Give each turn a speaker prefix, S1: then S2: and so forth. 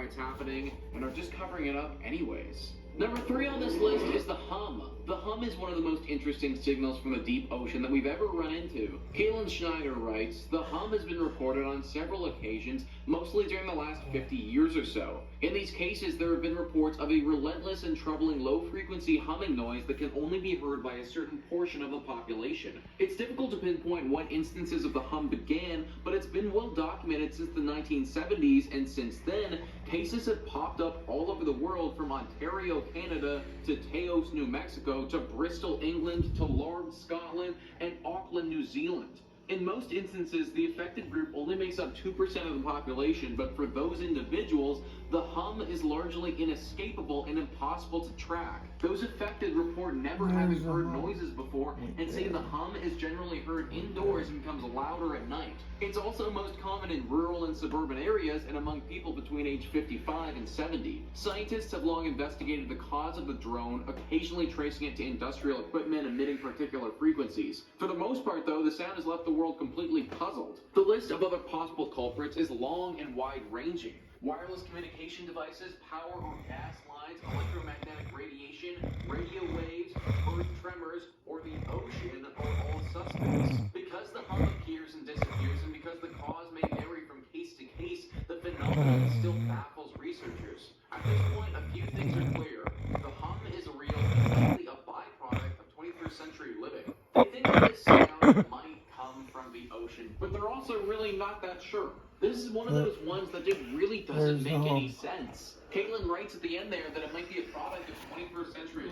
S1: it's happening and are just covering it up anyways. Number 3 on this list is the hum. The hum is one of the most interesting signals from the deep ocean that we've ever run into. Kaylin Schneider writes, the hum has been reported on several occasions, mostly during the last 50 years or so. In these cases, there have been reports of a relentless and troubling low-frequency humming noise that can only be heard by a certain portion of the population. It's difficult to pinpoint when instances of the hum began, but it's been well documented since the 1970s, and since then, cases have popped up all over the world, from Ontario, Canada, to Taos, New Mexico, to Bristol, England, to Largs, Scotland, and Auckland, New Zealand. In most instances, the affected group only makes up 2% of the population, but for those individuals, the hum is largely inescapable and impossible to track. Those affected report never having heard noises before and say the hum is generally heard indoors and becomes louder at night. It's also most common in rural and suburban areas and among people between age 55 and 70. Scientists have long investigated the cause of the drone, occasionally tracing it to industrial equipment emitting particular frequencies. For the most part, though, the sound has left the world completely puzzled. The list of other possible culprits is long and wide-ranging. Wireless communication devices, power or gas lines, electromagnetic radiation, radio waves, earth tremors, or the ocean are all suspects. Because the hum appears and disappears, and because the cause may vary from case to case, the phenomenon still baffles researchers. At this point, a few things are clear. The hum is real and likely a byproduct of 21st century living. They think that this sound might come from the ocean, but they're also really not that sure. This is one of those ones that just really doesn't make any sense. Caitlin writes at the end there that it might be a product of 21st century